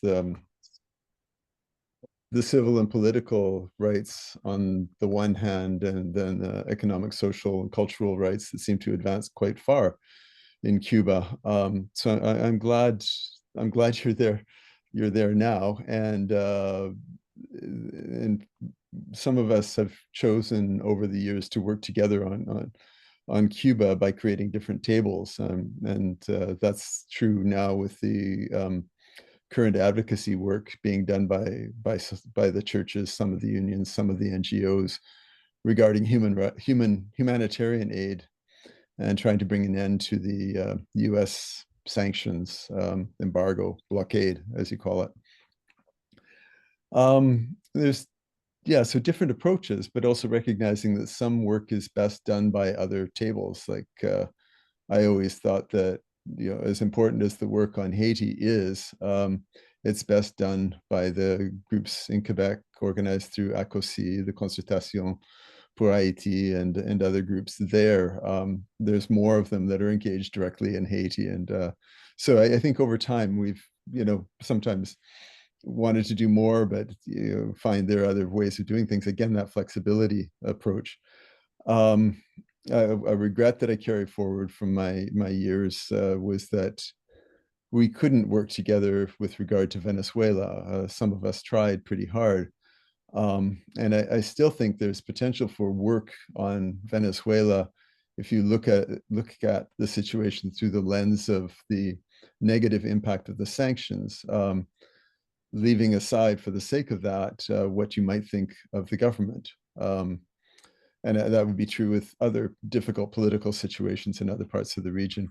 the civil and political rights on the one hand, and then economic, social, and cultural rights that seem to advance quite far in Cuba. So I'm glad you're there now, and some of us have chosen over the years to work together on Cuba by creating different tables, and that's true now with the current advocacy work being done by the churches, some of the unions, some of the NGOs regarding humanitarian aid, and trying to bring an end to the U.S. sanctions, embargo, blockade, as you call it. There's so different approaches, but also recognizing that some work is best done by other tables. Like I always thought that, as important as the work on Haiti is, it's best done by the groups in Quebec organized through ACOSI, the Consultation pour Haiti, and other groups there. There's more of them that are engaged directly in Haiti. And so I think over time we've, sometimes wanted to do more, but find there are other ways of doing things. Again, that flexibility approach. A regret that I carry forward from my years was that we couldn't work together with regard to Venezuela. Some of us tried pretty hard. And I still think there's potential for work on Venezuela if you look at the situation through the lens of the negative impact of the sanctions, leaving aside, for the sake of that, what you might think of the government. And that would be true with other difficult political situations in other parts of the region.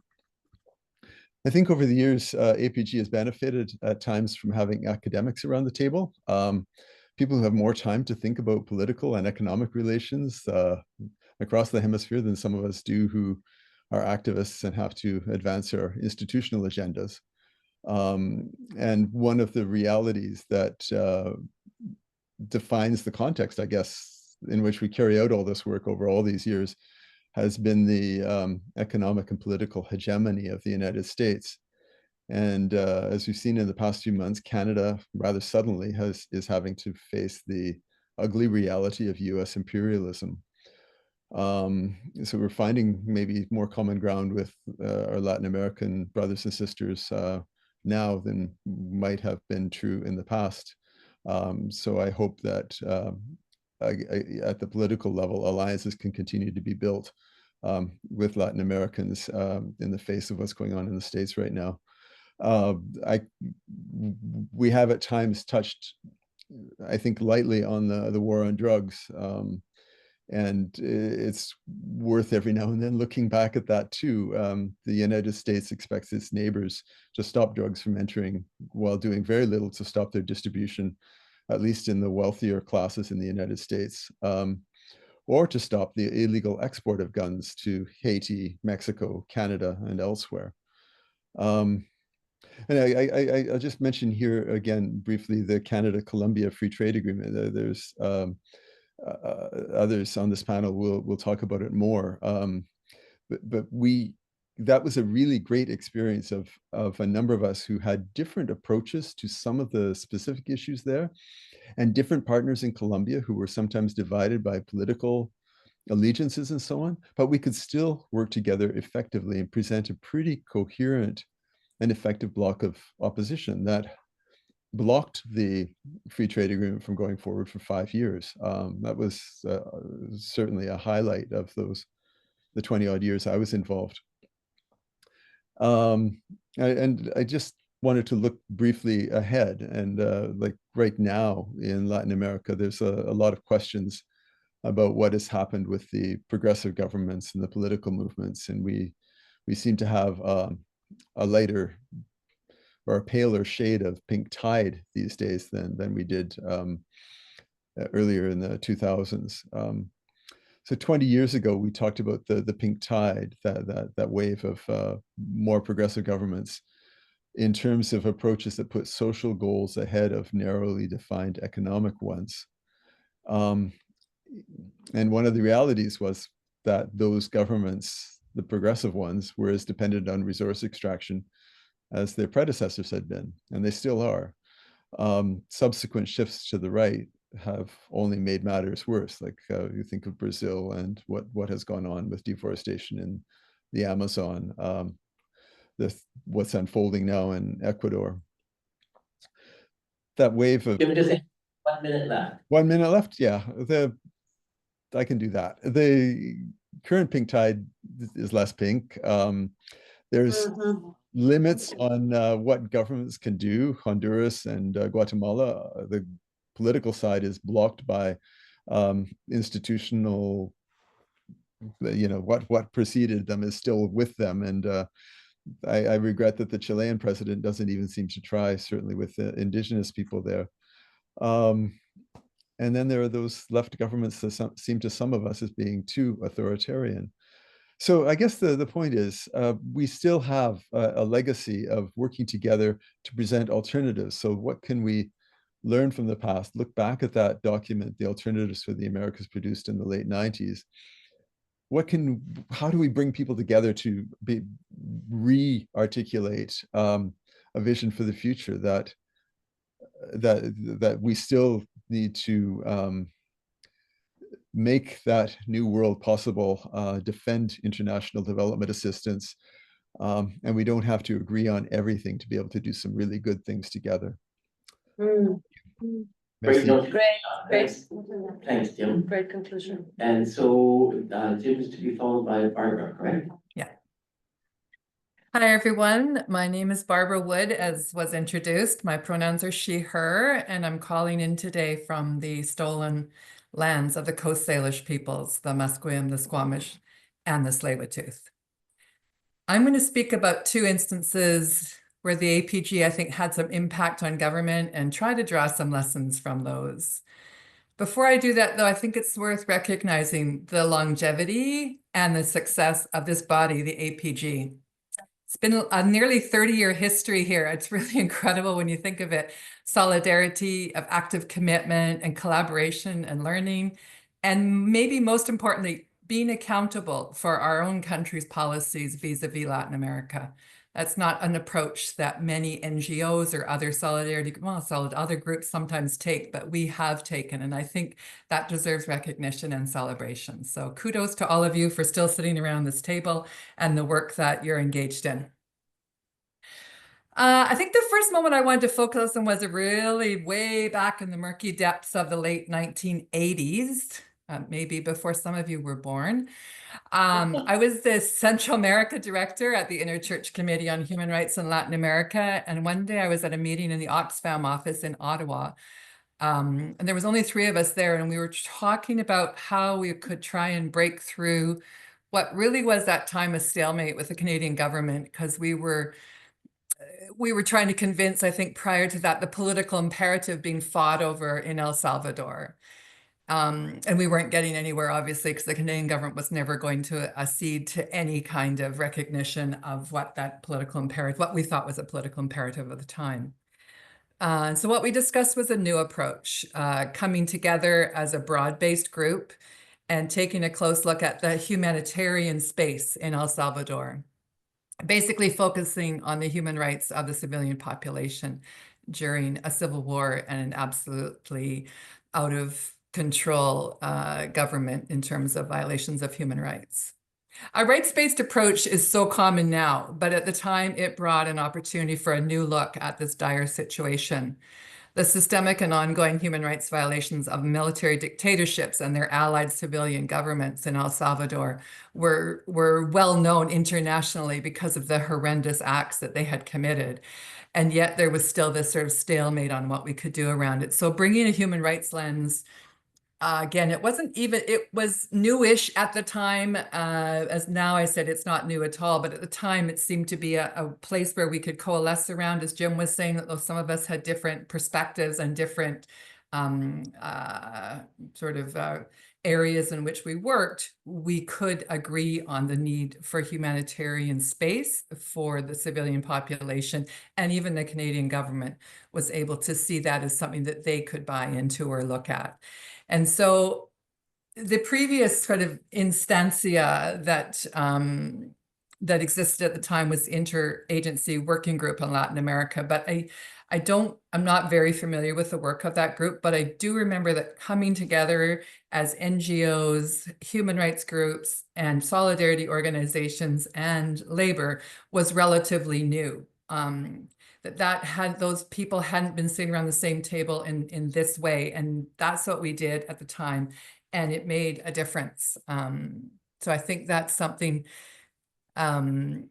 I think over the years, APG has benefited at times from having academics around the table, people who have more time to think about political and economic relations across the hemisphere than some of us do, who are activists and have to advance our institutional agendas. And one of the realities that defines the context, I guess, in which we carry out all this work over all these years has been the economic and political hegemony of the United States. And as we've seen in the past few months, Canada rather suddenly is having to face the ugly reality of US imperialism. So we're finding maybe more common ground with our Latin American brothers and sisters now than might have been true in the past. So I hope that at the political level, alliances can continue to be built with Latin Americans in the face of what's going on in the States right now. We have at times touched, I think, lightly on the war on drugs. And it's worth every now and then looking back at that too. The United States expects its neighbors to stop drugs from entering while doing very little to stop their distribution, at least in the wealthier classes in the United States, or to stop the illegal export of guns to Haiti, Mexico, Canada, and elsewhere. And I'll just mention here again briefly the Canada-Colombia Free Trade Agreement. There's others on this panel will talk about it more. But that was a really great experience of a number of us who had different approaches to some of the specific issues there, and different partners in Colombia who were sometimes divided by political allegiances and so on, but we could still work together effectively and present a pretty coherent and effective block of opposition that blocked the free trade agreement from going forward for 5 years. That was certainly a highlight of the 20 odd years I was involved. And I just wanted to look briefly ahead, and like right now in Latin America, there's a lot of questions about what has happened with the progressive governments and the political movements, and we seem to have a lighter or a paler shade of pink tide these days than we did earlier in the 2000s. So 20 years ago, we talked about the pink tide, that wave of more progressive governments in terms of approaches that put social goals ahead of narrowly defined economic ones. And one of the realities was that those governments, the progressive ones, were as dependent on resource extraction as their predecessors had been, and they still are. Subsequent shifts to the right have only made matters worse. Like you think of Brazil and what has gone on with deforestation in the Amazon, what's unfolding now in Ecuador. That wave of Give me just 1 minute left. 1 minute left. Yeah, I can do that. The current pink tide is less pink. There's limits on what governments can do. Honduras and Guatemala, the political side is blocked by institutional, what preceded them is still with them. And I regret that the Chilean president doesn't even seem to try, certainly with the indigenous people there. And then there are those left governments that seem to some of us as being too authoritarian. So I guess the point is we still have a legacy of working together to present alternatives. So what can we learn from the past? Look back at that document, the Alternatives for the Americas, produced in the late 90s. How do we bring people together to re-articulate a vision for the future that we still need to make that new world possible, defend international development assistance, and we don't have to agree on everything to be able to do some really good things together. Great, Merci. thanks. Thanks, Tim. Great conclusion. And so Tim is to be followed by Barbara, correct? Yeah. Hi, everyone. My name is Barbara Wood, as was introduced. My pronouns are she, her, and I'm calling in today from the stolen lands of the Coast Salish peoples, the Musqueam, the Squamish, and the Tsleil-Waututh. I'm going to speak about two instances where the APG, I think, had some impact on government and try to draw some lessons from those. Before I do that, though, I think it's worth recognizing the longevity and the success of this body, the APG. It's been a nearly 30-year history here. It's really incredible when you think of it. Solidarity, of active commitment and collaboration and learning, and maybe most importantly, being accountable for our own country's policies vis-a-vis Latin America. That's not an approach that many NGOs or other other groups sometimes take, but we have taken, and I think that deserves recognition and celebration. So kudos to all of you for still sitting around this table and the work that you're engaged in. I think the first moment I wanted to focus on was really way back in the murky depths of the late 1980s, maybe before some of you were born. I was the Central America director at the Interchurch Committee on Human Rights in Latin America. And one day I was at a meeting in the Oxfam office in Ottawa. And there was only 3 of us there. And we were talking about how we could try and break through what really was that time of stalemate with the Canadian government, because we were trying to convince, I think, prior to that, the political imperative being fought over in El Salvador. And we weren't getting anywhere, obviously, because the Canadian government was never going to accede to any kind of recognition of what that political imperative, what we thought was a political imperative at the time. So what we discussed was a new approach, coming together as a broad-based group and taking a close look at the humanitarian space in El Salvador, basically focusing on the human rights of the civilian population during a civil war and an absolutely out of control government in terms of violations of human rights. A rights-based approach is so common now, but at the time it brought an opportunity for a new look at this dire situation. The systemic and ongoing human rights violations of military dictatorships and their allied civilian governments in El Salvador were well known internationally because of the horrendous acts that they had committed. And yet there was still this sort of stalemate on what we could do around it. So bringing a human rights lens, again, it was newish at the time. As now I said, it's not new at all, but at the time it seemed to be a place where we could coalesce around, as Jim was saying, that though some of us had different perspectives and different areas in which we worked, we could agree on the need for humanitarian space for the civilian population. And even the Canadian government was able to see that as something that they could buy into or look at. And so the previous sort of instancia that that existed at the time was Interagency Working Group on Latin America. But I'm not very familiar with the work of that group, but I do remember that coming together as NGOs, human rights groups, and solidarity organizations and labor was relatively new. Those people hadn't been sitting around the same table in this way, and that's what we did at the time, and it made a difference. So I think that's something that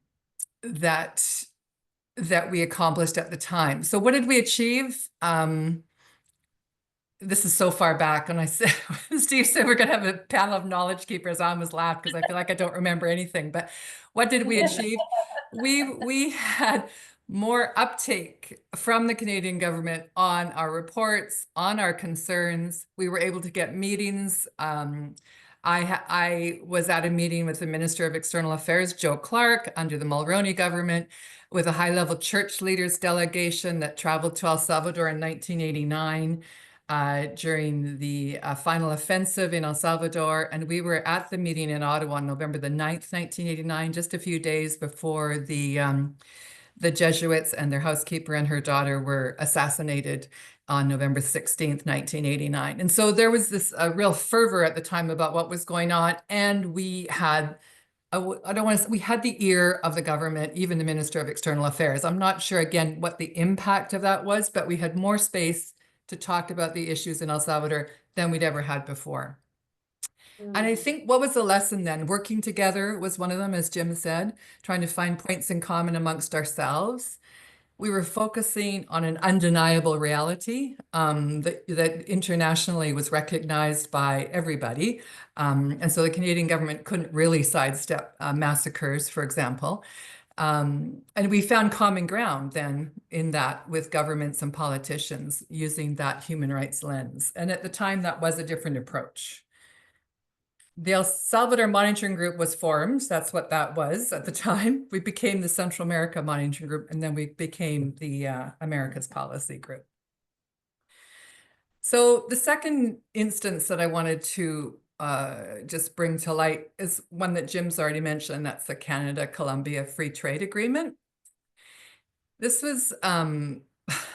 we accomplished at the time. So what did we achieve? This is so far back, and I said, Steve said we're going to have a panel of knowledge keepers. I almost laughed because I feel like I don't remember anything. But what did we achieve? We had more uptake from the Canadian government on our reports, on our concerns. We were able to get meetings. I was at a meeting with the Minister of External Affairs, Joe Clark, under the Mulroney government, with a high-level church leaders delegation that traveled to El Salvador in 1989 during the final offensive in El Salvador. And we were at the meeting in Ottawa on November the 9th, 1989, just a few days before the Jesuits and their housekeeper and her daughter were assassinated on November 16th, 1989. And so there was this real fervor at the time about what was going on. And we had, we had the ear of the government, even the Minister of External Affairs. I'm not sure, again, what the impact of that was, but we had more space to talk about the issues in El Salvador than we'd ever had before. And I think what was the lesson then? Working together was one of them, as Jim said, trying to find points in common amongst ourselves. We were focusing on an undeniable reality that internationally was recognized by everybody. And so the Canadian government couldn't really sidestep massacres, for example. And we found common ground then in that with governments and politicians using that human rights lens. And at the time, that was a different approach. The El Salvador Monitoring Group was formed. That's what that was at the time. We became the Central America Monitoring Group, and then we became the Americas Policy Group. So the second instance that I wanted to just bring to light is one that Jim's already mentioned. That's the Canada-Colombia Free Trade Agreement. This was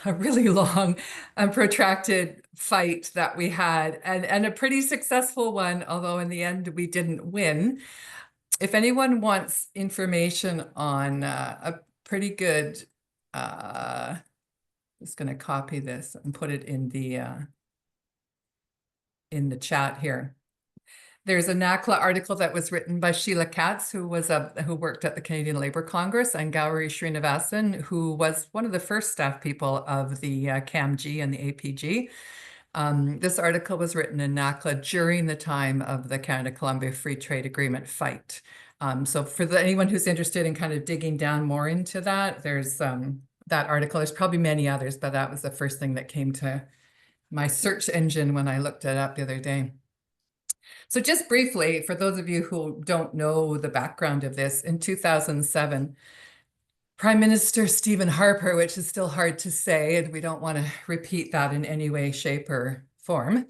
a really long and protracted fight that we had, and a pretty successful one, although in the end we didn't win. If anyone wants information on a pretty good, just going to copy this and put it in the chat here. There's a NACLA article that was written by Sheila Katz, who worked at the Canadian Labour Congress, and Gauri Srinivasan, who was one of the first staff people of the CAMG and the APG. This article was written in NACLA during the time of the Canada-Colombia Free Trade Agreement fight. So for anyone who's interested in kind of digging down more into that, there's that article. There's probably many others, but that was the first thing that came to my search engine when I looked it up the other day. So just briefly, for those of you who don't know the background of this, in 2007, Prime Minister Stephen Harper, which is still hard to say, and we don't want to repeat that in any way, shape, or form,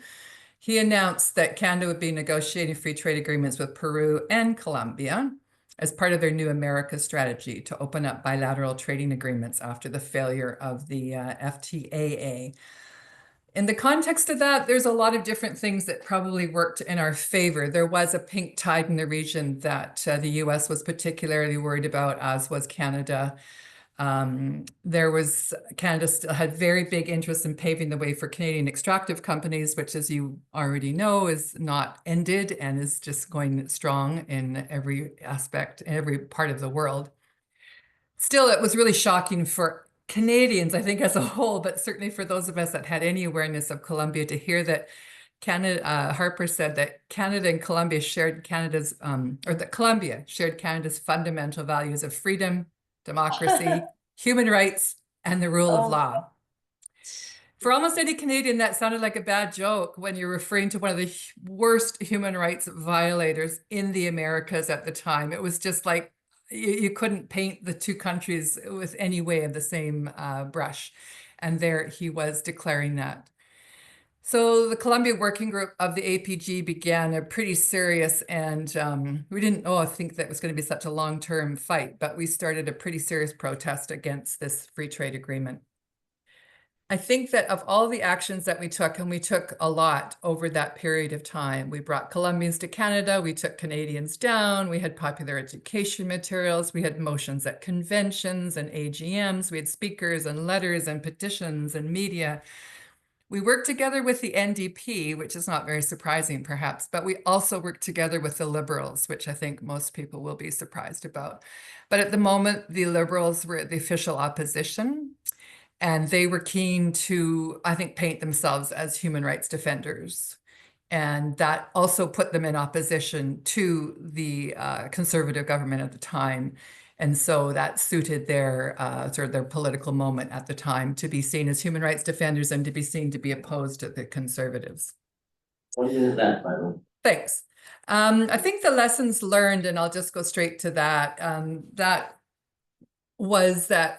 he announced that Canada would be negotiating free trade agreements with Peru and Colombia as part of their new America strategy to open up bilateral trading agreements after the failure of the FTAA. In the context of that, there's a lot of different things that probably worked in our favor. There was a pink tide in the region that the US was particularly worried about, as was Canada. Canada still had very big interest in paving the way for Canadian extractive companies, which, as you already know, is not ended and is just going strong in every aspect, in every part of the world. Still, it was really shocking for Canadians, I think, as a whole, but certainly for those of us that had any awareness of Colombia, to hear that Harper said that Canada and Colombia shared Canada's, or that Colombia shared Canada's fundamental values of freedom, democracy, human rights, and the rule of law. For almost any Canadian, that sounded like a bad joke when you're referring to one of the worst human rights violators in the Americas at the time. It was just like, you couldn't paint the two countries with any way of the same brush. And there he was declaring that. So the Columbia Working Group of the APG began a pretty serious and we didn't think that was going to be such a long-term fight, but we started a pretty serious protest against this free trade agreement. I think that of all the actions that we took, and we took a lot over that period of time, we brought Colombians to Canada, we took Canadians down, we had popular education materials, we had motions at conventions and AGMs, we had speakers and letters and petitions and media. We worked together with the NDP, which is not very surprising perhaps, but we also worked together with the Liberals, which I think most people will be surprised about. But at the moment, the Liberals were the official opposition. And they were keen to, I think, paint themselves as human rights defenders. And that also put them in opposition to the conservative government at the time. And so that suited their sort of their political moment at the time to be seen as human rights defenders and to be seen to be opposed to the conservatives. What is that, Byron? Thanks. I think the lessons learned, and I'll just go straight to that, that was that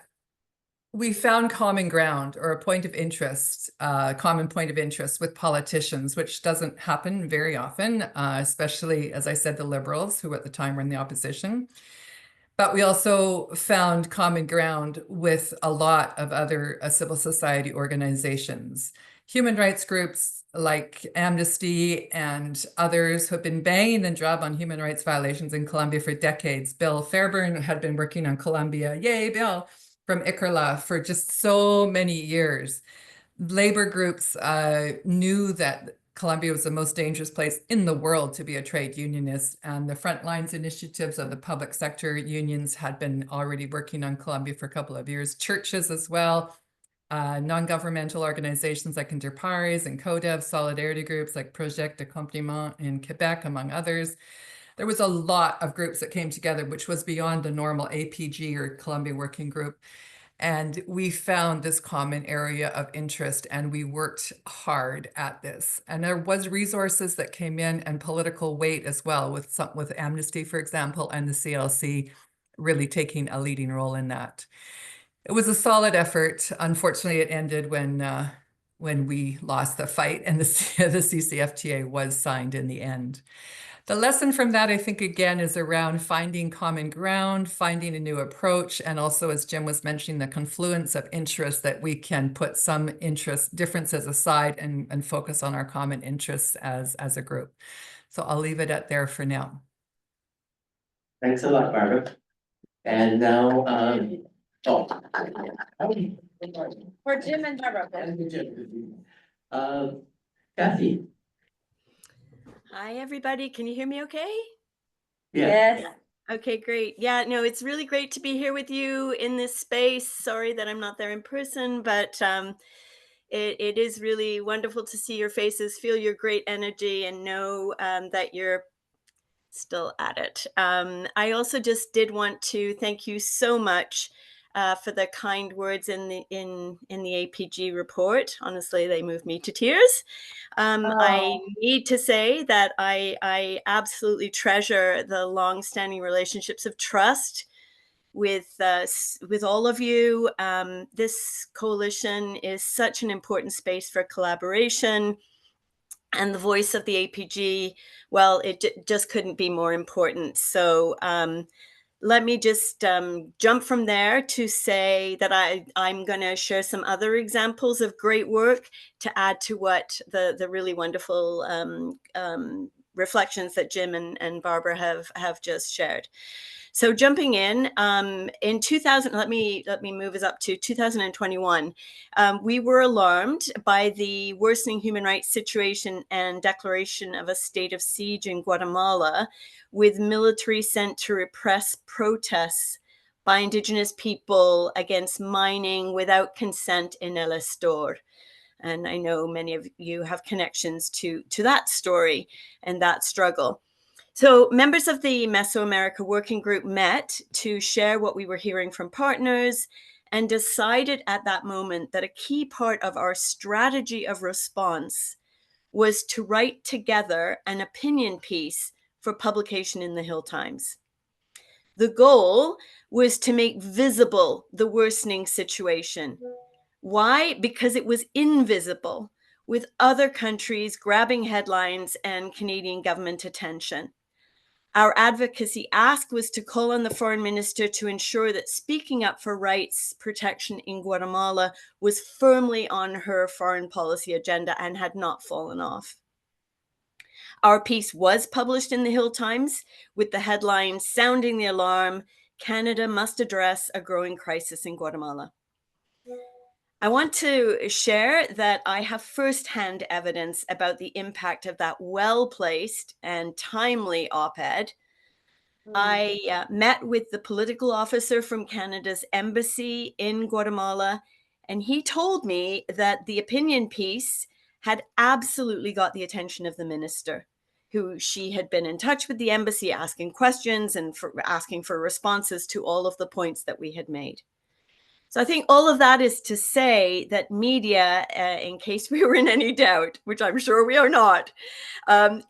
we found common ground or a point of interest, common point of interest with politicians, which doesn't happen very often, especially, as I said, the Liberals, who at the time were in the opposition. But we also found common ground with a lot of other civil society organizations, human rights groups like Amnesty and others who have been banging the drum on human rights violations in Colombia for decades. Bill Fairburn had been working on Colombia, yay, Bill, from ICRLA for just so many years. Labor groups knew that Colombia was the most dangerous place in the world to be a trade unionist, and the front lines initiatives of the public sector unions had been already working on Colombia for a couple of years. Churches as well, non-governmental organizations like Interpares and CODEV, solidarity groups like Projet d'Accomplissement in Quebec, among others. There was a lot of groups that came together, which was beyond the normal APG or Columbia Working Group. And we found this common area of interest and we worked hard at this. And there was resources that came in and political weight as well with Amnesty, for example, and the CLC really taking a leading role in that. It was a solid effort. Unfortunately, it ended when we lost the fight and the CCFTA was signed in the end. The lesson from that, I think, again, is around finding common ground, finding a new approach, and also, as Jim was mentioning, the confluence of interests that we can put some differences aside and focus on our common interests as a group. So I'll leave it at there for now. Thanks a lot, Barbara. And now, For Jim and Barbara. Kathy. Hi, everybody. Can you hear me okay? Yes. Okay, great. Yeah, no, it's really great to be here with you in this space. Sorry that I'm not there in person, but it is really wonderful to see your faces, feel your great energy, and know that you're still at it. I also just did want to thank you so much for the kind words in the APG report. Honestly, they moved me to tears. I need to say that I absolutely treasure the long-standing relationships of trust with all of you. This coalition is such an important space for collaboration. And the voice of the APG, well, it just couldn't be more important. So let me just jump from there to say that I'm going to share some other examples of great work to add to what the really wonderful reflections that Jim and Barbara have just shared. So jumping in 2000, let me move us up to 2021. We were alarmed by the worsening human rights situation and declaration of a state of siege in Guatemala, with military sent to repress protests by Indigenous people against mining without consent in El Estor. And I know many of you have connections to that story and that struggle. So members of the Mesoamerica Working Group met to share what we were hearing from partners and decided at that moment that a key part of our strategy of response was to write together an opinion piece for publication in the Hill Times. The goal was to make visible the worsening situation. Why? Because it was invisible. with other countries grabbing headlines and Canadian government attention. Our advocacy ask was to call on the foreign minister to ensure that speaking up for rights protection in Guatemala was firmly on her foreign policy agenda and had not fallen off. Our piece was published in the Hill Times with the headline sounding the alarm, Canada must address a growing crisis in Guatemala. I want to share that I have firsthand evidence about the impact of that well-placed and timely op-ed. I met with the political officer from Canada's embassy in Guatemala, and he told me that the opinion piece had absolutely got the attention of the minister, who she had been in touch with the embassy asking questions and asking for responses to all of the points that we had made. So I think all of that is to say that media, in case we were in any doubt, which I'm sure we are not,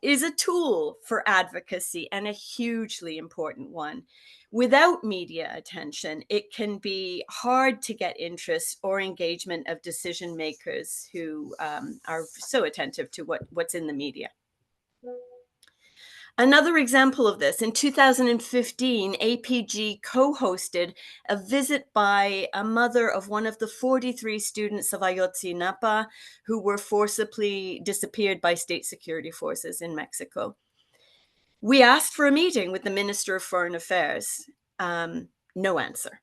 is a tool for advocacy and a hugely important one. Without media attention, it can be hard to get interest or engagement of decision makers who are so attentive to what's in the media. Another example of this, in 2015, APG co-hosted a visit by a mother of one of the 43 students of Ayotzinapa who were forcibly disappeared by state security forces in Mexico. We asked for a meeting with the Minister of Foreign Affairs. No answer.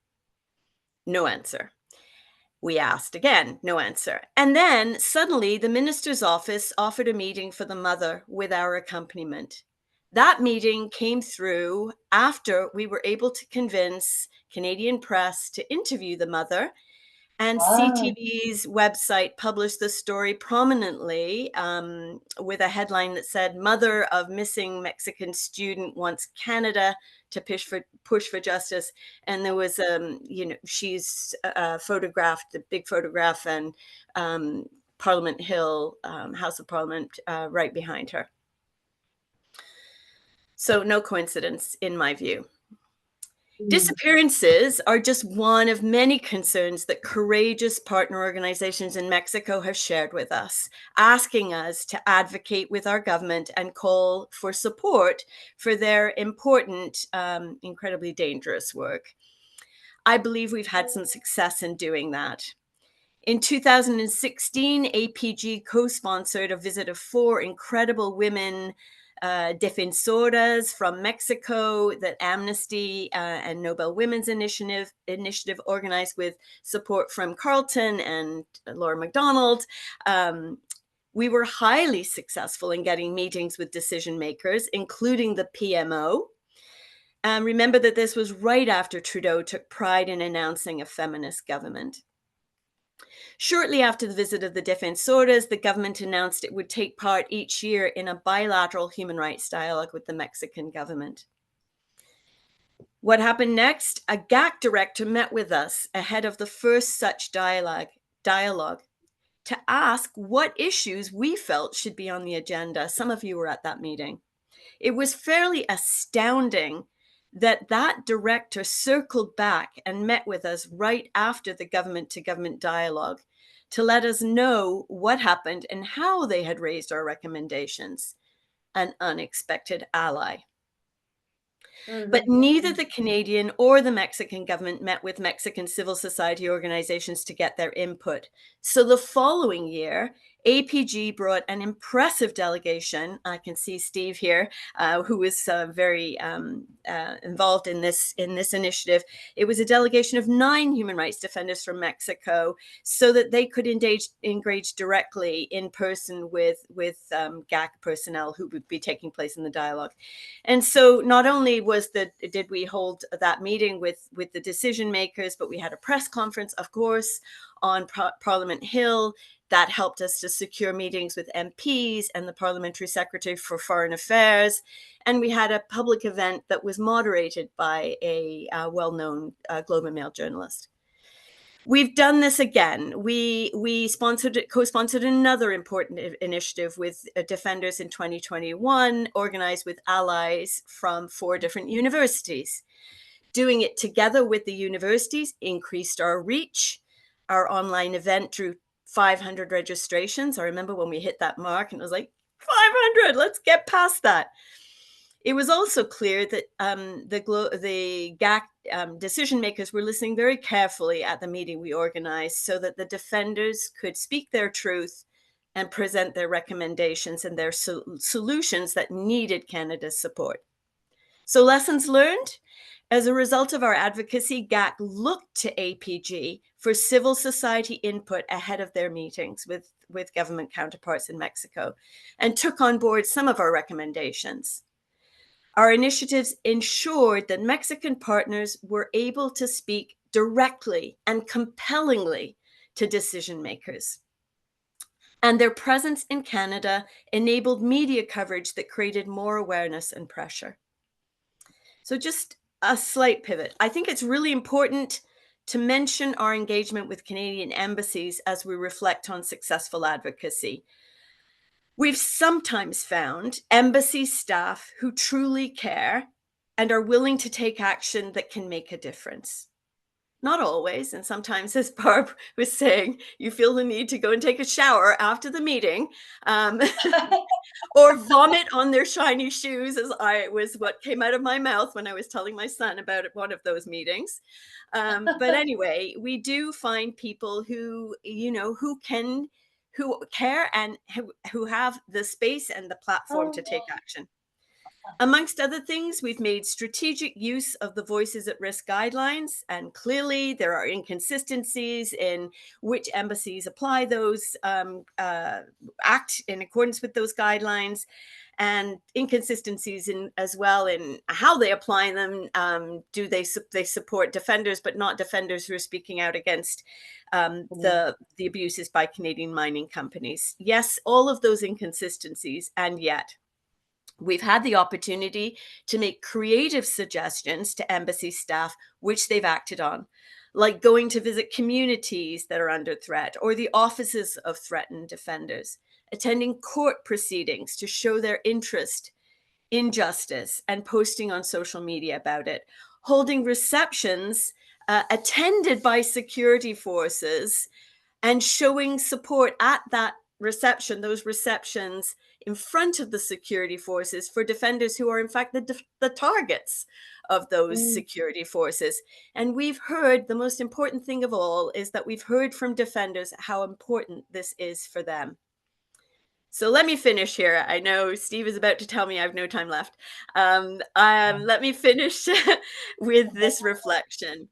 No answer. We asked again, no answer. And then suddenly the minister's office offered a meeting for the mother with our accompaniment. That meeting came through after we were able to convince Canadian press to interview the mother, and CTV's website published the story prominently with a headline that said, "Mother of missing Mexican student wants Canada to push for justice." And there was, she's photographed, the big photograph, and Parliament Hill, House of Parliament, right behind her. So no coincidence, in my view. Disappearances are just one of many concerns that courageous partner organizations in Mexico have shared with us, asking us to advocate with our government and call for support for their important, incredibly dangerous work. I believe we've had some success in doing that. In 2016, APG co-sponsored a visit of 4 incredible women defensoras from Mexico that Amnesty and Nobel Women's Initiative organized with support from Carlton and Laura MacDonald. We were highly successful in getting meetings with decision makers, including the PMO. Remember that this was right after Trudeau took pride in announcing a feminist government. Shortly after the visit of the defensoras, the government announced it would take part each year in a bilateral human rights dialogue with the Mexican government. What happened next? A GAC director met with us ahead of the first such dialogue to ask what issues we felt should be on the agenda. Some of you were at that meeting. It was fairly astounding that director circled back and met with us right after the government-to-government dialogue to let us know what happened and how they had raised our recommendations. An unexpected ally. But neither the Canadian or the Mexican government met with Mexican civil society organizations to get their input. So the following year, APG brought an impressive delegation. I can see Steve here, who was very involved in this initiative. It was a delegation of 9 human rights defenders from Mexico, so that they could engage directly in person with GAC personnel who would be taking place in the dialogue. And so not only did we hold that meeting with the decision makers, but we had a press conference, of course, on Parliament Hill. That helped us to secure meetings with MPs and the Parliamentary Secretary for Foreign Affairs. And we had a public event that was moderated by a well-known Globe and Mail journalist. We've done this again. We co-sponsored another important initiative with defenders in 2021, organized with allies from 4 different universities. Doing it together with the universities increased our reach. Our online event drew 500 registrations. I remember when we hit that mark and it was like 500, let's get past that. It was also clear that the GAC decision makers were listening very carefully at the meeting we organized so that the defenders could speak their truth and present their recommendations and their solutions that needed Canada's support. So lessons learned. As a result of our advocacy, GAC looked to APG for civil society input ahead of their meetings with government counterparts in Mexico and took on board some of our recommendations. Our initiatives ensured that Mexican partners were able to speak directly and compellingly to decision makers. And their presence in Canada enabled media coverage that created more awareness and pressure. So just a slight pivot. I think it's really important to mention our engagement with Canadian embassies as we reflect on successful advocacy. We've sometimes found embassy staff who truly care and are willing to take action that can make a difference. Not always, and sometimes, as Barb was saying, you feel the need to go and take a shower after the meeting, or vomit on their shiny shoes, as was what came out of my mouth when I was telling my son about one of those meetings. But anyway, we do find people who, who care and who have the space and the platform to take action. Amongst other things, we've made strategic use of the Voices at Risk guidelines, and clearly there are inconsistencies in which embassies apply those, act in accordance with those guidelines, and inconsistencies as well in how they apply them. Do they support defenders, but not defenders who are speaking out against the abuses by Canadian mining companies? Yes, all of those inconsistencies, and yet we've had the opportunity to make creative suggestions to embassy staff, which they've acted on, like going to visit communities that are under threat or the offices of threatened defenders, attending court proceedings to show their interest in justice and posting on social media about it, holding receptions attended by security forces and showing support at that reception, those receptions in front of the security forces for defenders who are in fact the targets of those security forces. And we've heard, the most important thing of all is that we've heard from defenders how important this is for them. So let me finish here. I know Steve is about to tell me I have no time left. Let me finish with this reflection.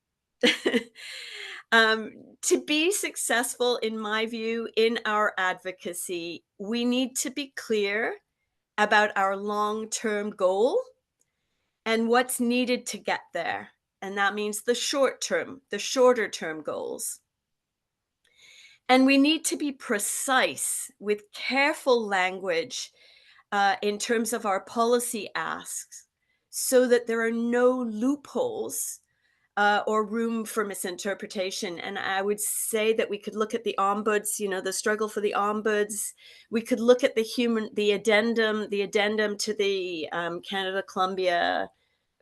To be successful, in my view, in our advocacy, we need to be clear about our long-term goal and what's needed to get there. And that means the shorter term goals. And we need to be precise with careful language in terms of our policy asks so that there are no loopholes or room for misinterpretation. And I would say that we could look at the ombuds, the struggle for the ombuds. We could look at the addendum to the Canada-Colombia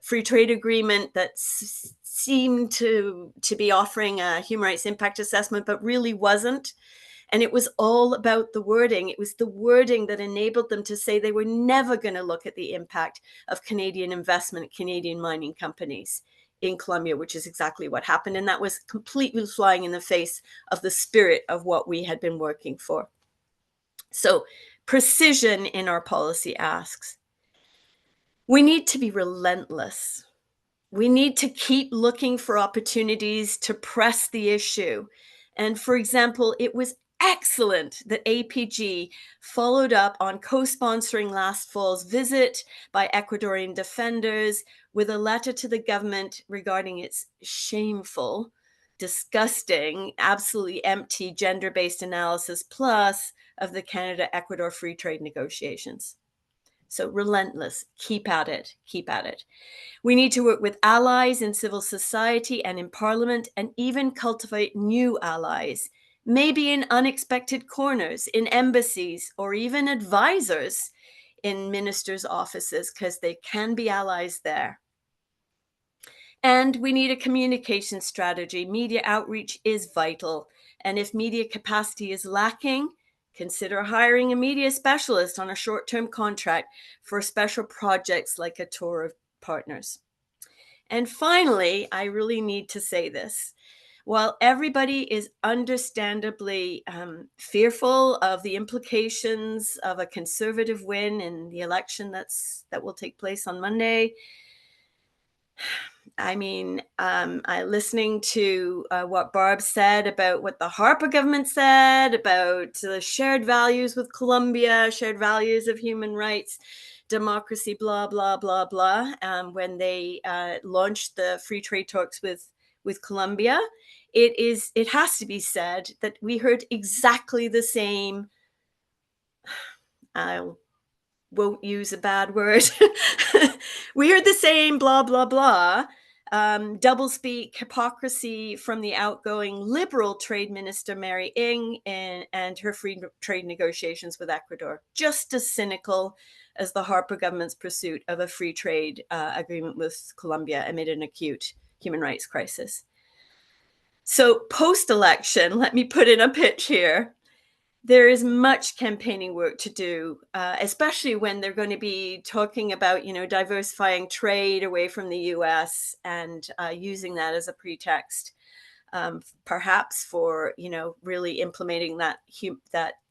Free Trade Agreement that seemed to be offering a human rights impact assessment, but really wasn't. And it was all about the wording. It was the wording that enabled them to say they were never going to look at the impact of Canadian investment, Canadian mining companies in Colombia, which is exactly what happened. And that was completely flying in the face of the spirit of what we had been working for. So precision in our policy asks. We need to be relentless. We need to keep looking for opportunities to press the issue. And for example, it was excellent that APG followed up on co-sponsoring last fall's visit by Ecuadorian defenders with a letter to the government regarding its shameful, disgusting, absolutely empty gender-based analysis plus of the Canada-Ecuador free trade negotiations. So relentless, keep at it, keep at it. We need to work with allies in civil society and in parliament, and even cultivate new allies, maybe in unexpected corners, in embassies, or even advisors in ministers' offices, because they can be allies there. And we need a communication strategy. Media outreach is vital. And if media capacity is lacking, consider hiring a media specialist on a short-term contract for special projects like a tour of partners. And finally, I really need to say this. While everybody is understandably fearful of the implications of a conservative win in the election that will take place on Monday, I mean, I listening to what Barb said about what the Harper government said about the shared values with Colombia, shared values of human rights, democracy, blah blah blah blah. When they launched the free trade talks with Colombia, it has to be said that we heard exactly the same. I won't use a bad word. We heard the same blah blah blah. Doublespeak, hypocrisy from the outgoing liberal trade minister Mary Ng and her free trade negotiations with Ecuador. Just as cynical as the Harper government's pursuit of a free trade agreement with Colombia amid an acute human rights crisis. So post-election, let me put in a pitch here. There is much campaigning work to do, especially when they're going to be talking about, diversifying trade away from the U.S. and using that as a pretext, perhaps for, really implementing that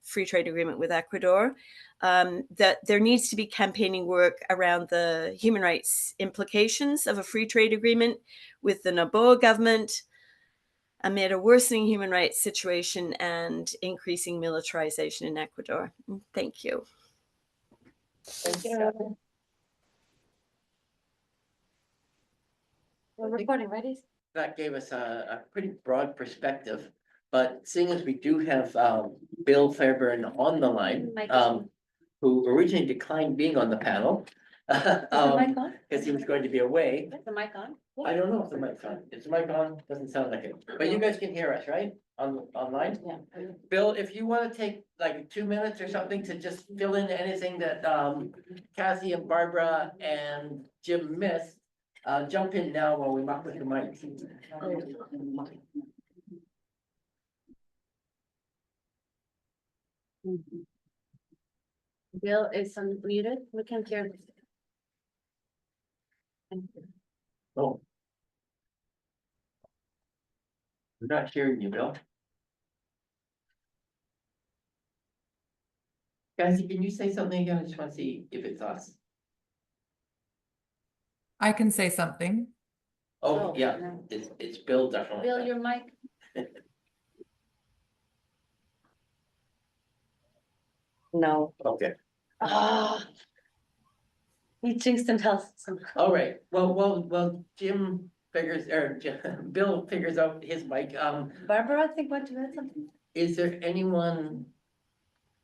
free trade agreement with Ecuador. That there needs to be campaigning work around the human rights implications of a free trade agreement with the Noboa government, amid a worsening human rights situation and increasing militarization in Ecuador. Thank you. Thank you. We're recording, right? That gave us a pretty broad perspective, but seeing as we do have Bill Fairburn on the line, who originally declined being on the panel. Is the mic on? Because he was going to be away. Is the mic on? I don't know if the mic's on. Is the mic on? Doesn't sound like it. But you guys can hear us, right? Online? Yeah. Bill, if you want to take like 2 minutes or something to just fill in anything that Cassie and Barbara and Jim missed, jump in now while we muck with the mic. Bill is unmuted. We can't hear. Oh. We're not hearing you, Bill. Cassie, can you say something again? I just want to see if it's us. I can say something. Oh, Oh, yeah, no. it's Bill definitely. Bill, your mic. No. Okay, Ah. He jinxed himself. all right, well, Jim figures, or Bill figures out his mic, Barbara, I think, want to add something? is there anyone?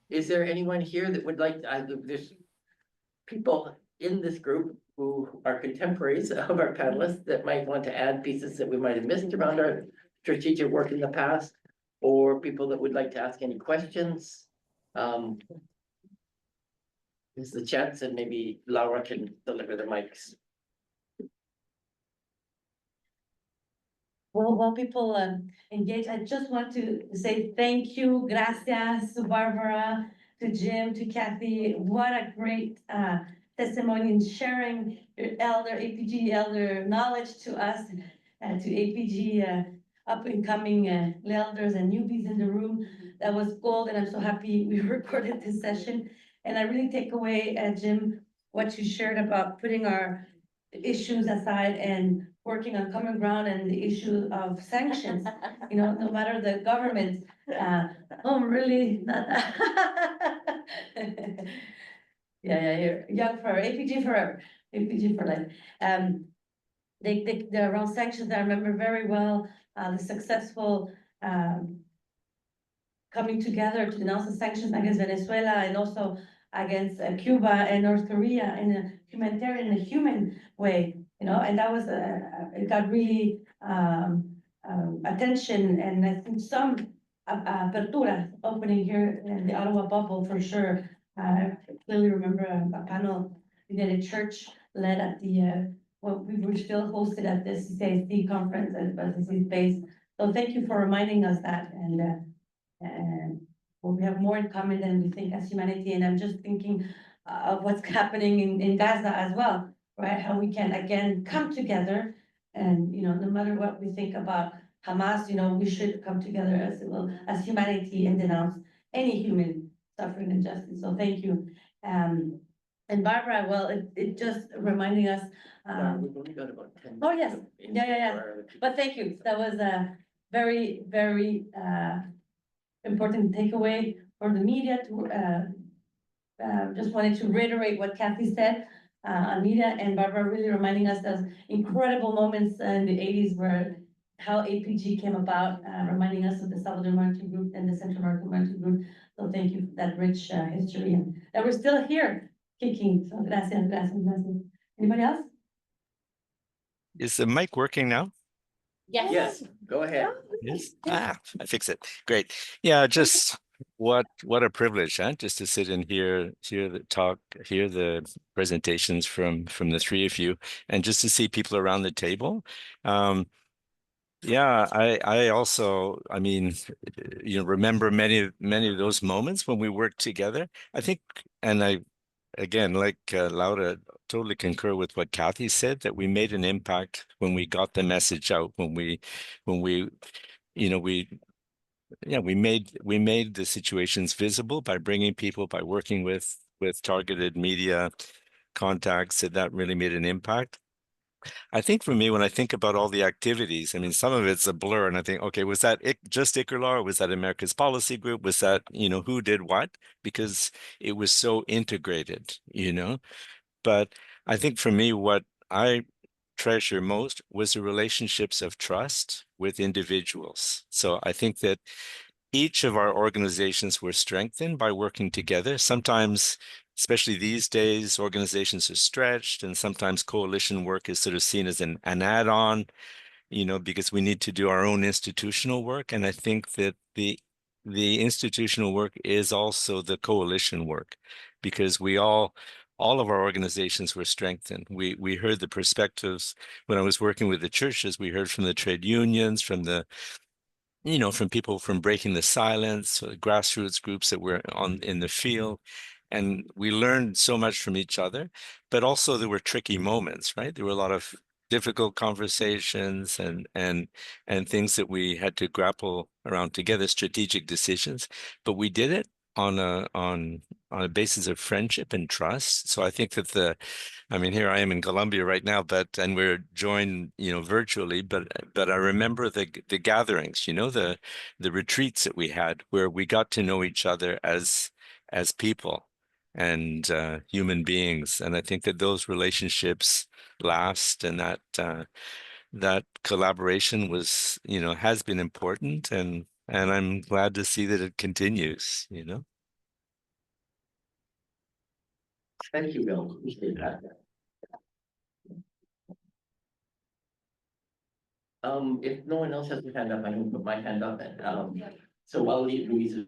Is there anyone here that would like, there's people in this group who are contemporaries of our panelists that might want to add pieces that we might have missed around our strategic work in the past, or people that would like to ask any questions. Is the chance, and maybe Laura can deliver the mics. Well, while people engage, I just want to say thank you, gracias to Barbara, to Jim, to Kathy. What a great testimony in sharing your APG elder knowledge to us, to APG up and coming elders and newbies in the room. That was gold, and I'm so happy we recorded this session. And I really take away, Jim, what you shared about putting our issues aside and working on common ground and the issue of sanctions. No matter the government, really not. Yeah, you're young forever, APG forever, APG for life. They're around sanctions. I remember very well the successful coming together to denounce the sanctions against Venezuela and also against Cuba and North Korea in a humanitarian, in a human way, and that was it got really attention, and I think some apertura opening here in the Ottawa bubble for sure. I clearly remember a panel we did at church led at the well, we were still hosted at the CCIC conference at the CCIC base So thank you for reminding us that, and well, we have more in common than we think as humanity. And I'm just thinking of what's happening in Gaza as well, right? How we can again come together, and no matter what we think about Hamas, we should come together as humanity and denounce any human suffering and justice. So thank you. And Barbara, well, it just reminding us. We've only got about 10. Oh, yes. minutes Yeah. for our- But thank you. That was a very, very important takeaway for the media to just wanted to reiterate what Kathy said on media, and Barbara really reminding us of incredible moments in the 80s where how APG came about, reminding us of the Salvador Martin Group and the Central American Martin Group. So thank you for that rich history, and that we're still here kicking. So gracias. Anybody else? Is the mic working now? Yes, go ahead. Yes. I fix it. Great. Yeah, just what a privilege, huh? Just to sit and hear the talk, hear the presentations from the three of you, and just to see people around the table. Yeah, I also, I mean, remember many of those moments when we worked together. I think, and I again, like Laura, totally concur with what Kathy said, that we made an impact when we got the message out, when we, we made the situations visible by bringing people, by working with targeted media contacts, that really made an impact. I think for me, when I think about all the activities, I mean, some of it's a blur, and I think, okay, was that just ICRLA, or was that America's Policy Group? Was that, who did what? Because it was so integrated, But I think for me, what I treasure most was the relationships of trust with individuals. So I think that each of our organizations were strengthened by working together. Sometimes, especially these days, organizations are stretched, and sometimes coalition work is sort of seen as an add-on, because we need to do our own institutional work. And I think that the institutional work is also the coalition work, because all of our organizations were strengthened. We heard the perspectives when I was working with the churches. We heard from the trade unions, from from people from Breaking the Silence, grassroots groups that were in the field. And we learned so much from each other, but also there were tricky moments, right? There were a lot of difficult conversations and things that we had to grapple around together, strategic decisions, but we did it on a basis of friendship and trust. So I think that I mean, here I am in Colombia right now, and we're joined, virtually, but I remember the gatherings, the retreats that we had where we got to know each other as people and human beings. And I think that those relationships last, and that collaboration was, has been important, and I'm glad to see that it continues, Thank you, Bill. Appreciate that. If no one else has their hand up, I can put my hand up, and so while Louise is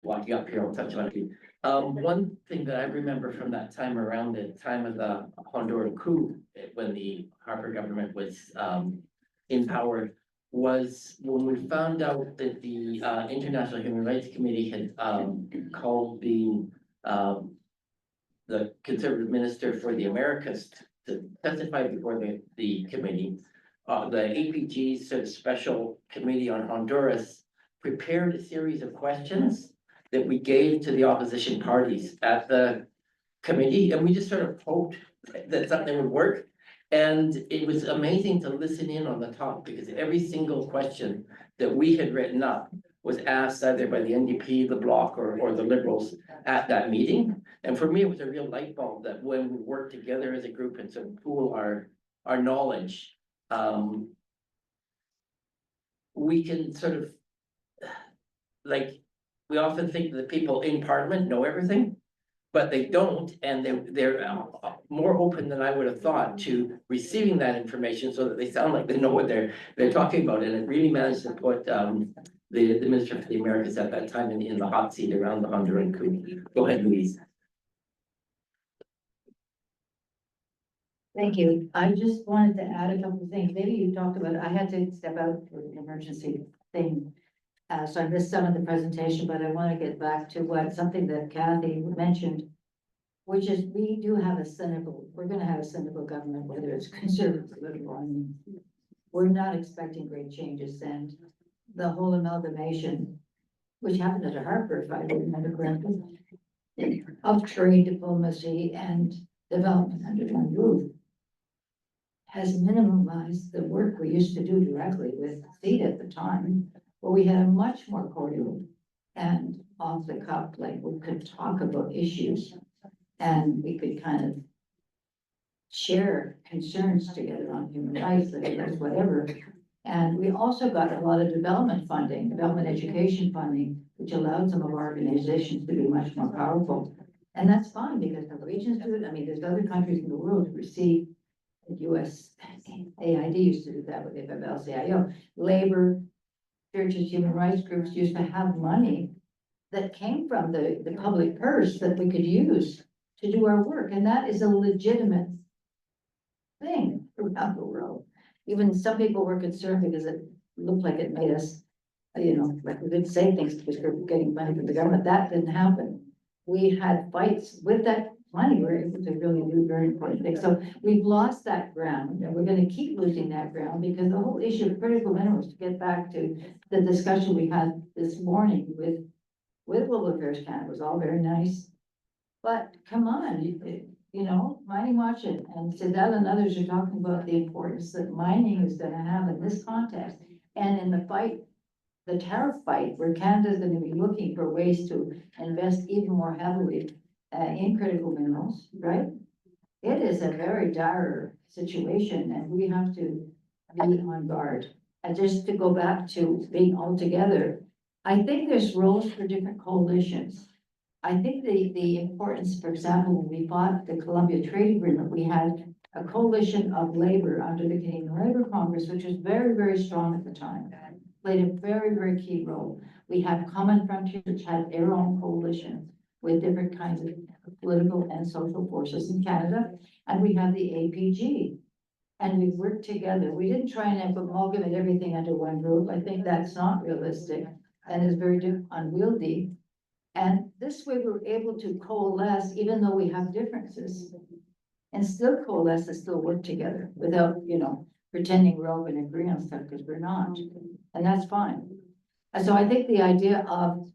walking up here, I'll touch on it. One thing that I remember from that time around the time of the Honduran coup, when the Harper government was in power, was when we found out that the International Human Rights Committee had called the conservative minister for the Americas to testify before the committee. The APG sort of special committee on Honduras prepared a series of questions that we gave to the opposition parties at the committee, and we just sort of hoped that something would work. And it was amazing to listen in on the talk, because every single question that we had written up was asked either by the NDP, the Bloc, or the Liberals at that meeting. And for me, it was a real light bulb that when we work together as a group and sort of pool our knowledge, we can sort of, like, we often think that the people in Parliament know everything, but they don't, and they're more open than I would have thought to receiving that information, so that they sound like they know what they're talking about. And it really managed to put the Minister for the Americas at that time in the hot seat around the Honduran coup. Go ahead, Louise. Thank you. I just wanted to add a couple of things. Maybe you talked about, I had to step out for an emergency thing. So I missed some of the presentation, but I want to get back to something that Kathy mentioned, which is we do have we're gonna have a cynical government, whether it's conservative or liberal. I mean, we're not expecting great changes, and the whole amalgamation, which happened at Harper, if I remember correctly, of trade diplomacy and development under one roof, has minimized the work we used to do directly with SEED at the time, where we had a much more cordial and off the cuff, like we could talk about issues and we could kind of share concerns together on human rights, whatever. And we also got a lot of development funding, development education funding, which allowed some of our organizations to be much more powerful. And that's fine because the regions do it. I mean, there's other countries in the world who receive US AID used to do that with FFL-CIO. Labor, churches, human rights groups used to have money that came from the public purse that we could use to do our work. And that is a legitimate thing around the world. Even some people were concerned because it looked like it made us, like we didn't say things because we're getting money from the government. That didn't happen. We had fights with that money. We were able to really do very important things. So we've lost that ground and we're going to keep losing that ground because the whole issue of critical minerals, to get back to the discussion we had this morning with Global Affairs Canada, was all very nice. But come on, Mining Watch and Sidel and others are talking about the importance that mining is going to have in this context. And in the fight, the tariff fight, where Canada is going to be looking for ways to invest even more heavily in critical minerals, right? It is a very dire situation and we have to be on guard. And just to go back to being all together, I think there's roles for different coalitions. I think the importance, for example, when we fought the Columbia Trade Agreement, we had a coalition of labor under the Canadian Labor Congress, which was very, very strong at the time, played a very, very key role. We have Common Frontier, which had their own coalition with different kinds of political and social forces in Canada. And we have the APG. And we worked together. We didn't try and amalgamate everything under one roof. I think that's not realistic and is very unwieldy. And this way we're able to coalesce, even though we have differences, and still coalesce and still work together without, pretending we're all going to agree on stuff, because we're not. And that's fine. And so I think the idea of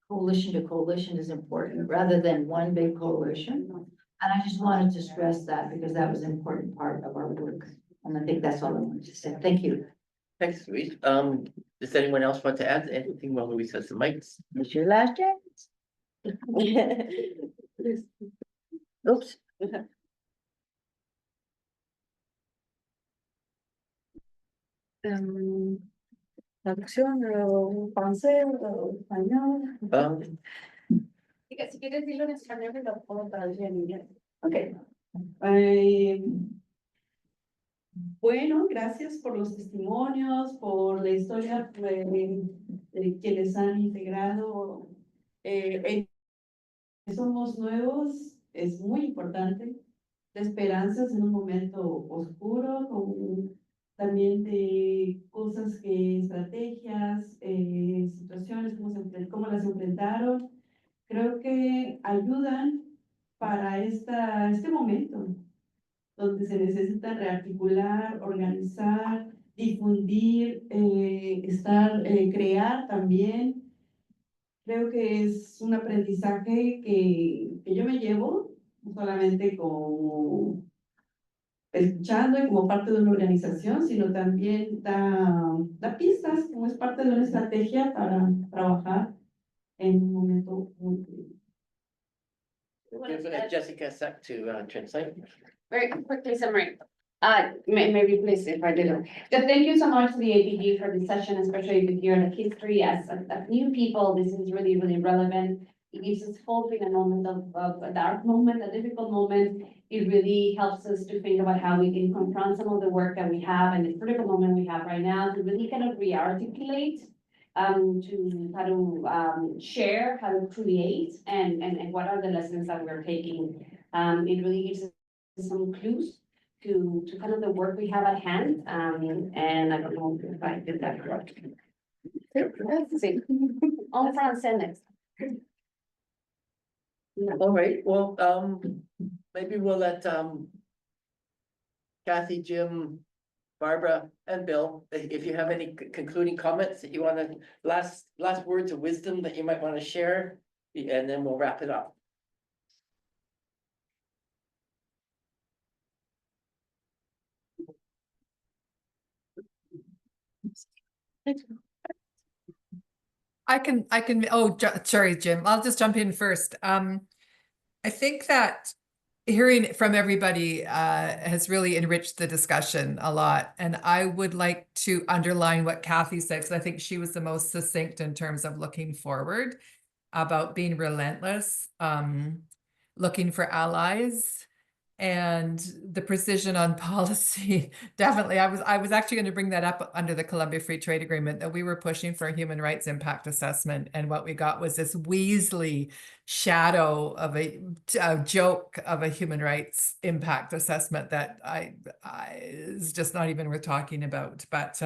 coalition to coalition is important rather than one big coalition. And I just wanted to stress that because that was an important part of our work. And I think that's all I wanted to say. Thank you. Thanks, Louise. Does anyone else want to add anything while Louise has the mics? It's your last chance. Oops. Traducción o francés o español. Si quieres decirlo en español, lo puedo traducir en inglés. Okay. Bueno, gracias por los testimonios, por la historia de quienes han integrado. Somos nuevos, es muy importante. De esperanzas en un momento oscuro, con también de cosas estrategias, situaciones, cómo las enfrentaron. Creo que ayudan para este momento, donde se necesita rearticular, organizar, difundir, crear también. Creo que es un aprendizaje que yo me llevo, no solamente como escuchando y como parte de una organización, sino también da pistas, como es parte de una estrategia para trabajar en un momento muy crítico. Give Jessica a sec to translate. Very quickly summary. Maybe please, if I didn't. So thank you so much to the APG for the session, especially with your history as new people. This is really, really relevant. It gives us hope in a moment of a dark moment, a difficult moment. It really helps us to think about how we can confront some of the work that we have and the critical moment we have right now to really kind of re-articulate, to how to share, how to create, and what are the lessons that we're taking. It really gives us some clues to kind of the work we have at hand. And I don't know if I did that right. Let's see. En français next. All right, well, maybe we'll let, Kathy, Jim, Barbara, and Bill, if you have any concluding comments that you wanna, last words of wisdom that you might wanna share, and then we'll wrap it up. Sorry, Jim, I'll just jump in first. I think that hearing from everybody has really enriched the discussion a lot. And I would like to underline what Kathy said, because I think she was the most succinct in terms of looking forward, about being relentless, looking for allies, and the precision on policy. Definitely, I was actually going to bring that up under the Columbia Free Trade Agreement, that we were pushing for a human rights impact assessment, and what we got was this Weasley shadow of a joke of a human rights impact assessment that I is just not even worth talking about. But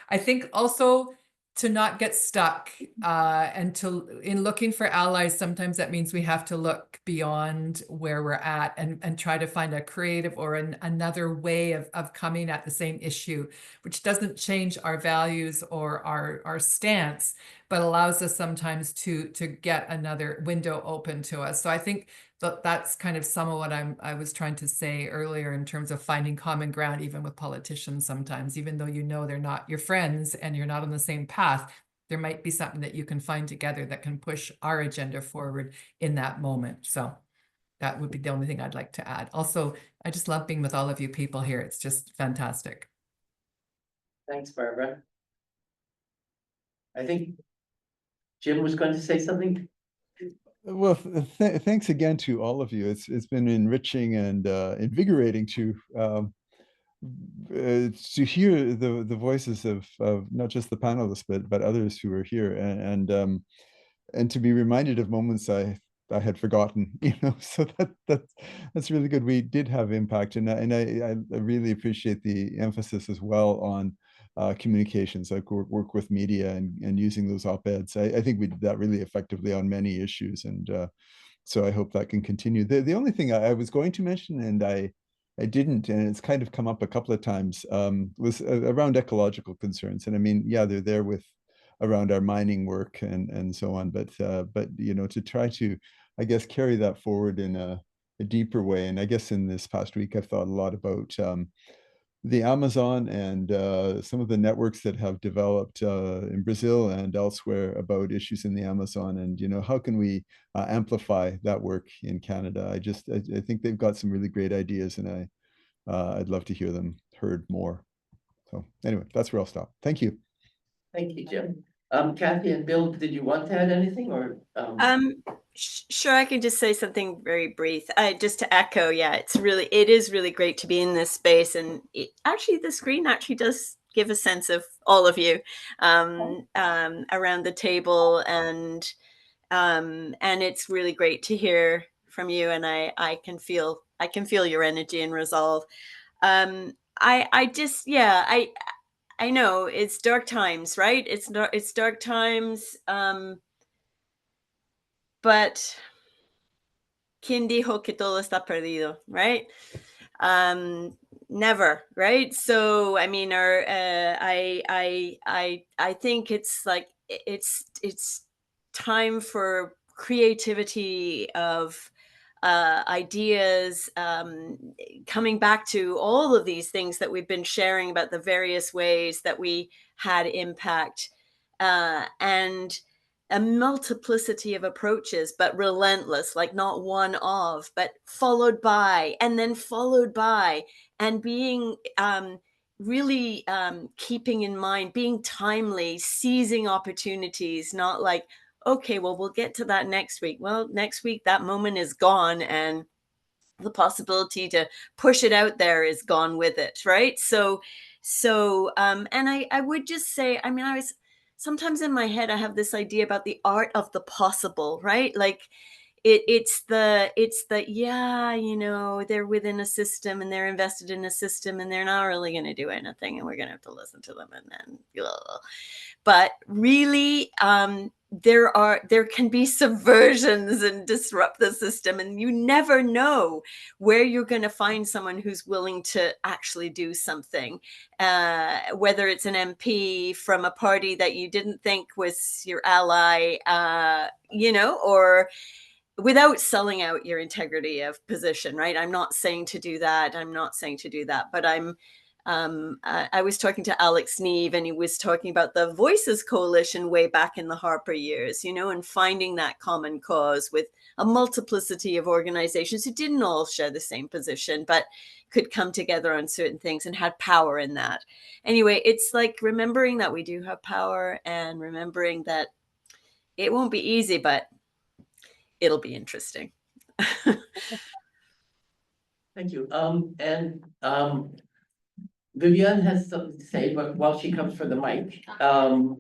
I think also to not get stuck and in looking for allies, sometimes that means we have to look beyond where we're at and try to find a creative or another way of coming at the same issue, which doesn't change our values or our stance, but allows us sometimes to get another window open to us. So I think that's kind of some of what I was trying to say earlier in terms of finding common ground, even with politicians sometimes, even though you know they're not your friends and you're not on the same path, there might be something that you can find together that can push our agenda forward in that moment. So that would be the only thing I'd like to add. Also, I just love being with all of you people here. It's just fantastic. Thanks, Barbara. I think Jim was going to say something. Well, thanks again to all of you. It's been enriching and invigorating to hear the voices of not just the panelists but others who are here, and to be reminded of moments I had forgotten, So that's really good. We did have impact, and I really appreciate the emphasis as well on communications, like work with media and using those op-eds. I think we did that really effectively on many issues, and so I hope that can continue. The only thing I was going to mention, and I didn't, and it's kind of come up a couple of times, was around ecological concerns. And I mean, yeah, they're there with around our mining work and so on, but to try to, I guess, carry that forward in a deeper way. And I guess in this past week, I've thought a lot about the Amazon and some of the networks that have developed in Brazil and elsewhere about issues in the Amazon, and how can we amplify that work in Canada. I think they've got some really great ideas, and I'd love to hear them heard more. So anyway, that's where I'll stop. Thank you. Thank you, Jim. Kathy and Bill, did you want to add anything, or? Sure, I can just say something very brief. Just to echo, yeah, it is really great to be in this space, and actually, the screen actually does give a sense of all of you around the table, and it's really great to hear from you, and I can feel your energy and resolve. I know it's dark times, right? It's dark times. But ¿quién dijo que todo está perdido, right? Never, right? So I mean, I think it's like it's time for creativity of ideas, coming back to all of these things that we've been sharing about the various ways that we had impact, and a multiplicity of approaches, but relentless, like not one of, but followed by, and then followed by, and being really keeping in mind, being timely, seizing opportunities, not like, okay, well, we'll get to that next week. Well, next week, that moment is gone, and the possibility to push it out there is gone with it, right? So, and I would just say, I mean, sometimes in my head, I have this idea about the art of the possible, right? Like, it's the yeah, you know, they're within a system and they're invested in a system and they're not really going to do anything and we're going to have to listen to them and then blah. But really, there can be subversions and disrupt the system, and you never know where you're going to find someone who's willing to actually do something, whether it's an MP from a party that you didn't think was your ally, you know, or without selling out your integrity of position, right? I'm not saying to do that. I'm not saying to do that, but I was talking to Alex Neve, and he was talking about the Voices Coalition way back in the Harper years, you know, and finding that common cause with a multiplicity of organizations who didn't all share the same position, but could come together on certain things and had power in that. Anyway, it's like remembering that we do have power and remembering that it won't be easy, but it'll be interesting. Thank you. Vivian has something to say, but while she comes for the mic,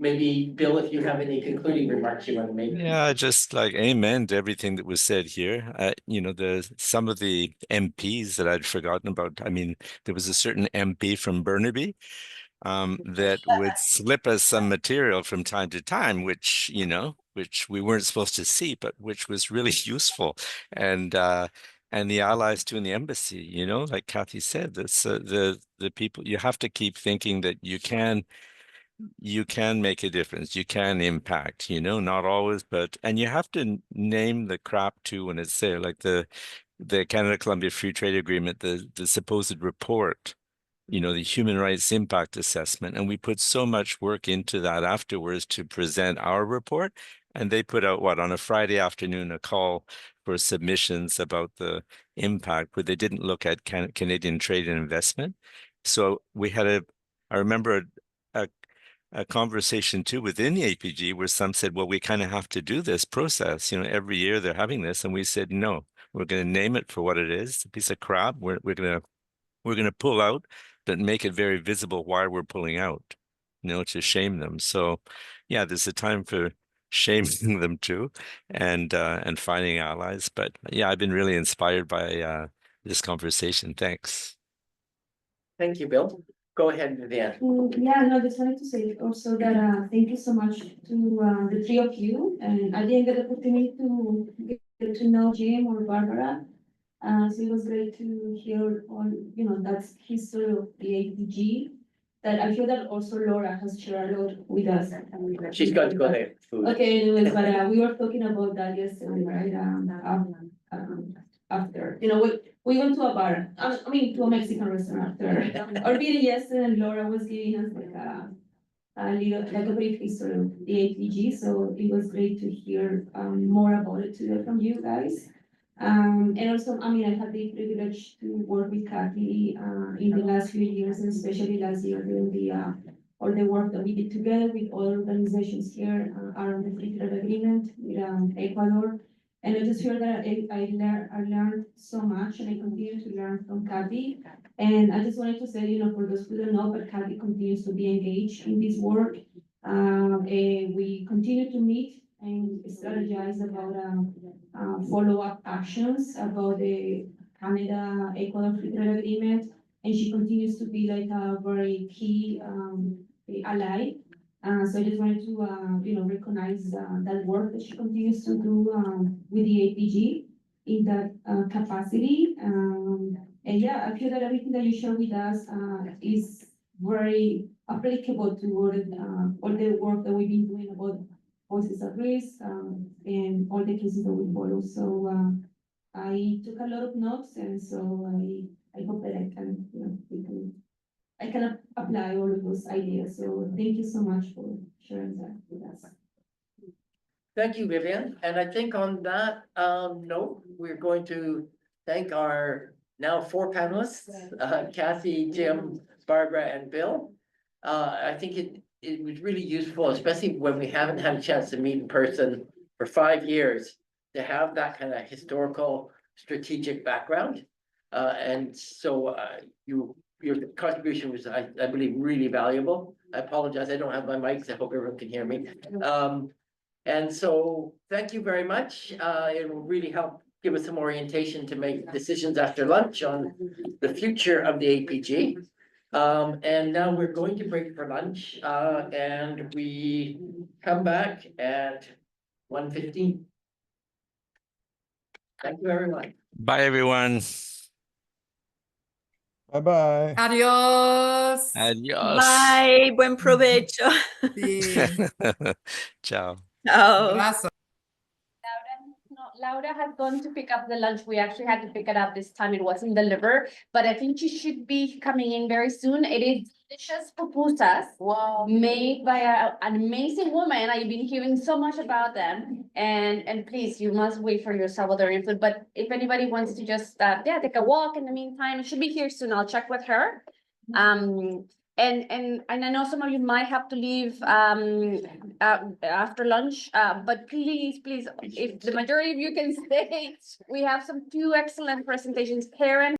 maybe Bill, if you have any concluding remarks you want to make. Yeah, just like amen to everything that was said here. You know, some of the MPs that I'd forgotten about. I mean, there was a certain MP from Burnaby that would slip us some material from time to time, which, you know, which we weren't supposed to see, but which was really useful. And the allies too in the embassy, you know, like Kathy said, that's the people. You have to keep thinking that you can make a difference, you can impact, you know, not always, but and you have to name the crap too when it's there, like the Canada-Colombia Free Trade Agreement, the supposed report, you know, the human rights impact assessment. And we put so much work into that afterwards to present our report. And they put out what on a Friday afternoon, a call for submissions about the impact, where they didn't look at Canadian trade and investment. So we had I remember a, a conversation too within the APG where some said, well, we kind of have to do this process. You know, every year they're having this. And we said, no, we're going to name it for what it is, a piece of crap. We're going to pull out, but make it very visible why we're pulling out, you know, to shame them. So yeah, there's a time for shaming them too and finding allies. But yeah, I've been really inspired by this conversation. Thanks. Thank you, Bill. Go ahead, Vivian. Yeah, no, just wanted to say also that thank you so much to the three of you. And I didn't get the opportunity to get to know Jim or Barbara. So it was great to hear all, you know, that's history of the APG. That I feel that also Laura has shared a lot with us. She's got to go there. Okay, anyways, but we were talking about that yesterday, right? After, you know, we went to a bar, I mean, to a Mexican restaurant after our meeting yesterday, and Laura was giving us like a little, like a brief history of the APG, so it was great to hear more about it today from you guys. And also, I mean, I had the privilege to work with Kathy in the last few years, and especially last year during all the work that we did together with all organizations here around the free trade agreement with Ecuador. And I just feel that I learned so much, and I continue to learn from Kathy. And I just wanted to say, you know, for those who don't know, but Kathy continues to be engaged in this work. We continue to meet and strategize about follow-up actions about the Canada-Ecuador Free Trade Agreement. And she continues to be like a very key ally. So I just wanted to, you know, recognize that work that she continues to do with the APG in that capacity. And yeah, I feel that everything that you share with us is very applicable to all the work that we've been doing about voices at risk and all the cases that we follow. So I took a lot of notes, and so I hope that I can, you know, I can apply all of those ideas. So thank you so much for sharing that with us. Thank you, Vivian. And I think on that note, we're going to thank our now 4 panelists, Kathy, Jim, Barbara, and Bill. I think it was really useful, especially when we haven't had a chance to meet in person for 5 years, to have that kind of historical strategic background. And so your contribution was, I believe, really valuable. I apologize, I don't have my mics. I hope everyone can hear me. And so, thank you very much. It will really help give us some orientation to make decisions after lunch on the future of the APG. And now we're going to break for lunch, and we come back at 1:15. Thank you, everyone. Bye, everyone. Bye-bye. Adios. Adios. Bye, buen provecho. Sí. Ciao. Ciao. Abrazo. Laura has gone to pick up the lunch. We actually had to pick it up this time. It wasn't delivered, but I think she should be coming in very soon. It is delicious pupusas. Wow. Made by an amazing woman. I've been hearing so much about them. And please, you must wait for your Salvadorian food. But if anybody wants to just, take a walk in the meantime, she'll be here soon. I'll check with her. And I know some of you might have to leave after lunch, but please, if the majority of you can stay, we have two excellent presentations. Karen